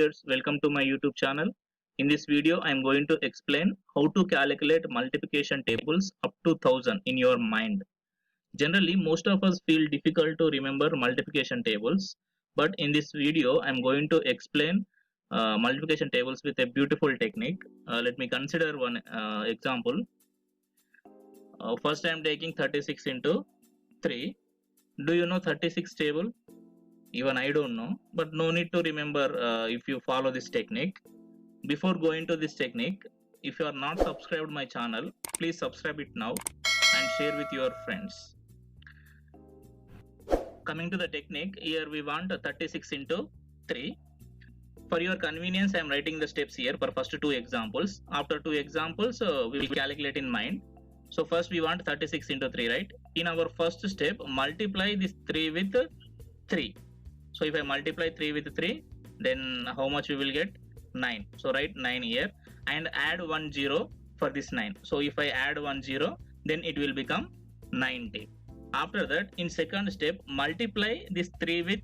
viewers, welcome to my YouTube channel. In this video, I am going to explain how to calculate multiplication tables up to 1000 in your mind. Generally, most of us feel difficult to remember multiplication tables, but in this video, I am going to explain multiplication tables with a beautiful technique. Let me consider one example. First, I am taking 36 into 3. Do you know 36 table? Even I don't know, but no need to remember if you follow this technique. Before going to this technique, if you are not subscribed my channel, please subscribe it now and share with your friends. Coming to the technique, here we want 36 into 3. For your convenience, I am writing the steps here for first two examples. After two examples, we will calculate in mind. So first we want 36 into 3, right? In our first step, multiply this 3 with 3. So if I multiply 3 with 3, then how much we will get? 9. So write 9 here and add 1 0 for this 9. So if I add 1 0, then it will become 90. After that, in second step, multiply this 3 with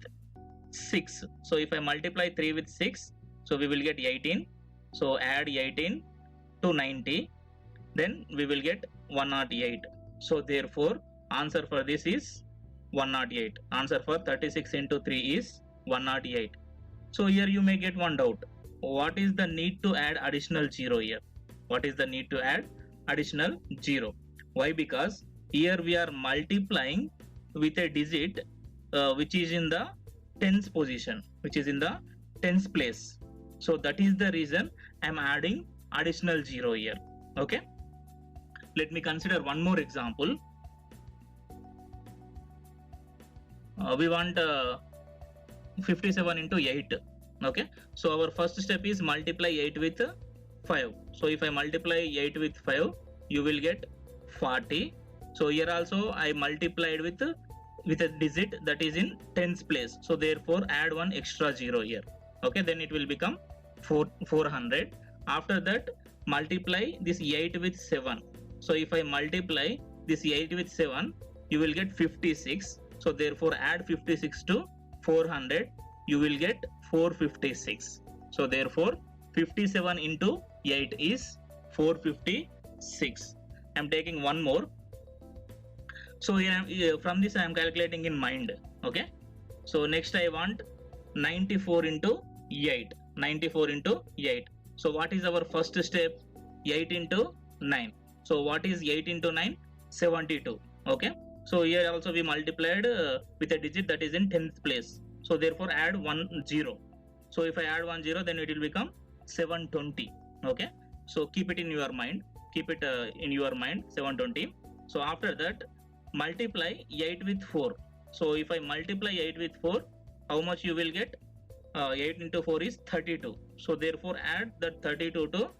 6. So if I multiply 3 with 6, so we will get 18. So add 18 to 90, then we will get 108. So therefore, answer for this is 108. Answer for 36 into 3 is 108. So here you may get one doubt. What is the need to add additional 0 here? What is the need to add additional 0? Why? Because here we are multiplying with a digit which is in the tens position, which is in the tens place. So that is the reason I am adding additional 0 here. Okay. Let me consider one more example. We want 57 into 8. Okay, so our first step is multiply 8 with 5. So if I multiply 8 with 5, you will get 40. So here also I multiplied with a digit that is in tens place. So therefore add one extra 0 here. Okay, then it will become 400. After that, multiply this 8 with 7. So if I multiply this 8 with 7, you will get 56. So therefore add 56 to 400, you will get 456. So therefore 57 into 8 is 456. I am taking one more. So here from this I am calculating in mind. Okay. So next I want 94 into 8. 94 into 8. So what is our first step? 8 into 9. So what is 8 into 9? 72. Okay. So here also we multiplied with a digit that is in 10th place. So therefore add 1 0. So if I add 1 0, then it will become 720. Okay. So keep it in your mind. Keep it in your mind 720. So after that, multiply 8 with 4. So if I multiply 8 with 4, how much you will get? 8 into 4 is 32. So therefore add that 32 to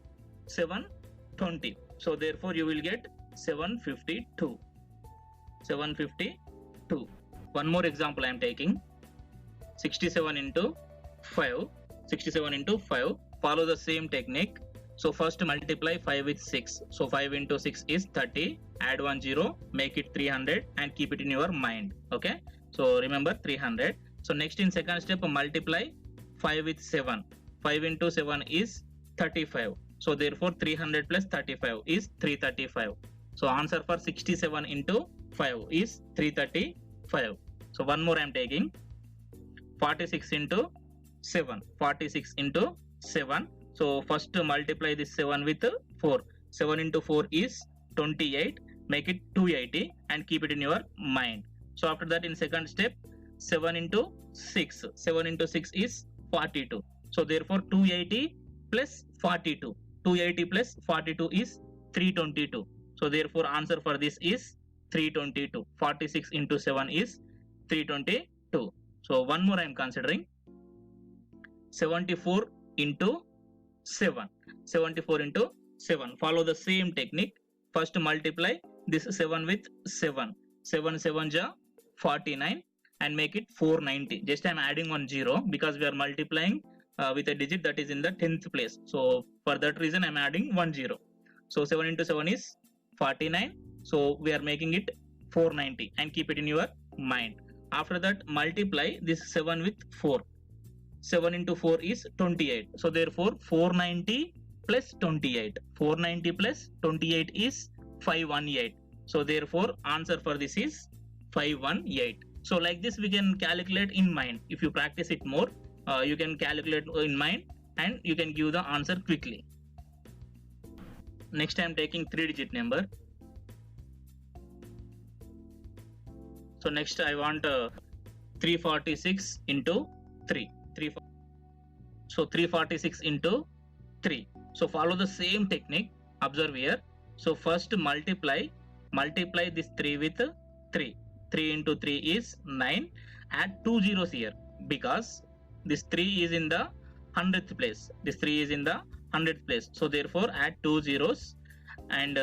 720. So therefore you will get 752. 752. One more example I am taking. 67 into 5. 67 into 5. Follow the same technique. So first multiply 5 with 6. So 5 into 6 is 30. Add 1 0. Make it 300 and keep it in your mind. Okay. So remember 300. So next in second step multiply 5 with 7. 5 into 7 is 35. So therefore 300 plus 35 is 335. So answer for 67 into 5 is 335. So one more I am taking. 46 into 7. 46 into 7. So first multiply this 7 with 4. 7 into 4 is 28. Make it 280 and keep it in your mind. So after that in second step, 7 into 6. 7 into 6 is 42. So therefore 280 plus 42. 280 plus 42 is 322. So therefore answer for this is 322. 46 into 7 is 322. So one more I am considering. 74 into 7. 74 into 7. Follow the same technique. First multiply this 7 with 7. 7 7 ja 49 and make it 490. Just I am adding 1 0 because we are multiplying with a digit that is in the 10th place. So for that reason I am adding 1 0. So 7 into 7 is 49. So we are making it 490 and keep it in your mind. After that multiply this 7 with 4. 7 into 4 is 28. So therefore 490 plus 28. 490 plus 28 is 518. So therefore answer for this is 518. So like this we can calculate in mind. If you practice it more, you can calculate in mind and you can give the answer quickly. Next I am taking 3-digit number. So next I want 346 into 3. So 346 into 3. So follow the same technique. Observe here. So first multiply this 3 with 3. 3 into 3 is 9. Add 2 zeros here because this 3 is in the 100th place. This 3 is in the 100th place. So therefore add 2 zeros and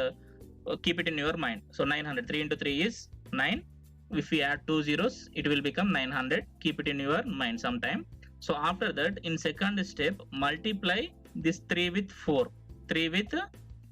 keep it in your mind. So 900. 3 into 3 is 9. If we add 2 zeros, it will become 900. Keep it in your mind sometime. So after that, in second step, multiply this 3 with 4. 3 with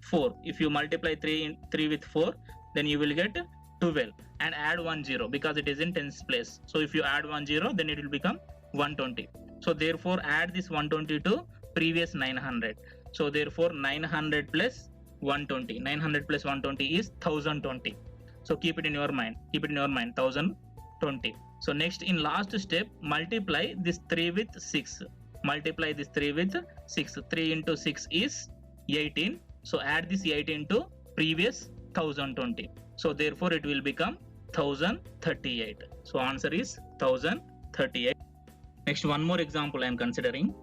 4. If you multiply 3 with 4, then you will get 12 and add 1 0 because it is in tens place. So if you add 1 0, then it will become 120. So therefore add this 120 to previous 900. So therefore 900 plus 120. 900 plus 120 is 1020. So keep it in your mind. Keep it in your mind. 1020. So next in last step, multiply this 3 with 6. Multiply this 3 with 6. 3 into 6 is 18. So add this 18 to previous 1020. So therefore it will become 1038. So answer is 1038. Next one more example I am considering.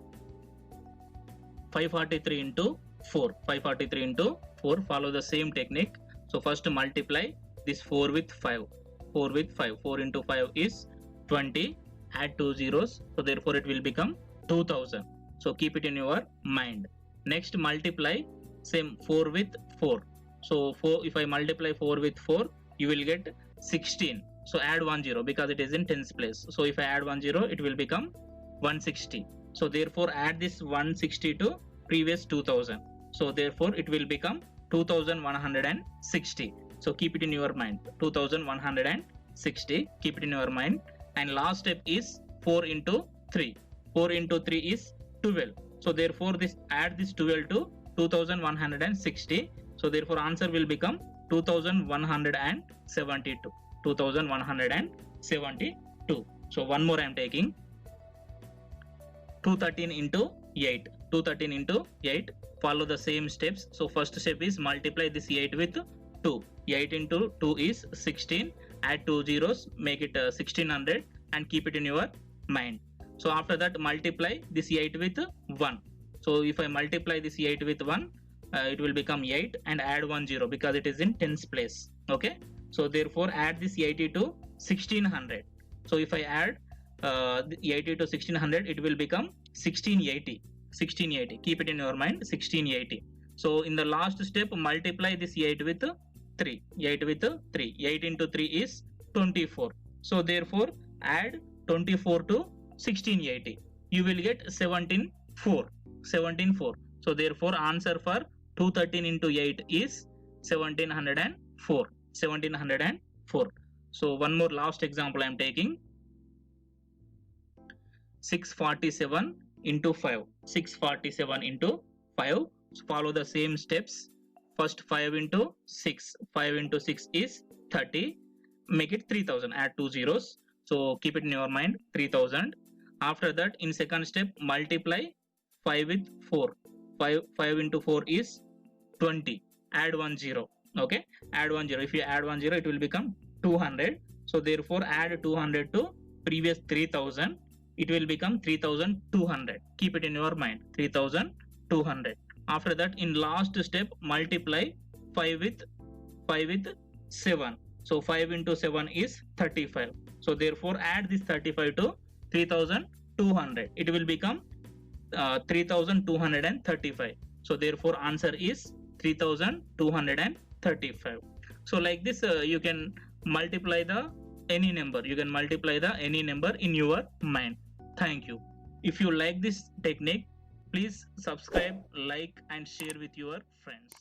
543 into 4. 543 into 4. Follow the same technique. So first multiply this 4 with 5. 4 with 5. 4 into 5 is 20. Add 2 zeros. So therefore it will become 2000. So keep it in your mind. Next multiply same 4 with 4. So if I multiply 4 with 4, you will get 16. So add 1 0 because it is in tens place. So if I add 1 0, it will become 160. So therefore add this 160 to previous 2000. So therefore it will become 2160. So keep it in your mind. 2160. Keep it in your mind. And last step is 4 into 3. 4 into 3 is 12. So therefore add this 12 to 2160. So therefore answer will become 2172. 2172. So one more I am taking. 213 into 8. 213 into 8. Follow the same steps. So first step is multiply this 8 with 2. 8 into 2 is 16. Add 2 zeros. Make it 1600 and keep it in your mind. So after that multiply this 8 with 1. So if I multiply this 8 with 1, it will become 8 and add 1 0 because it is in tens place. Okay. So therefore add this 80 to 1600. So if I add 80 to 1600, it will become 1680. 1680. Keep it in your mind. 1680. So in the last step, multiply this 8 with 3. 8 with 3. 8 into 3 is 24. So therefore add 24 to 1680. You will get 174. 174. So therefore answer for 213 into 8 is 1704. 1704. So one more last example I am taking. 647 into 5. 647 into 5. So follow the same steps. First 5 into 6. 5 into 6 is 30. Make it 3000. Add 2 zeros. So keep it in your mind. 3000. After that in second step multiply 5 with 4. 5 into 4 is 20. Add 1 0. Okay. Add 1 0. If you add 1 0, it will become 200. So therefore add 200 to previous 3000. It will become 3200. Keep it in your mind. 3200. After that in last step multiply 5 with 7. So 5 into 7 is 35. So therefore add this 35 to 3200. It will become 3235. So therefore answer is 3235. So like this you can multiply the any number. You can multiply the any number in your mind. Thank you. If you like this technique, please subscribe, like and share with your friends.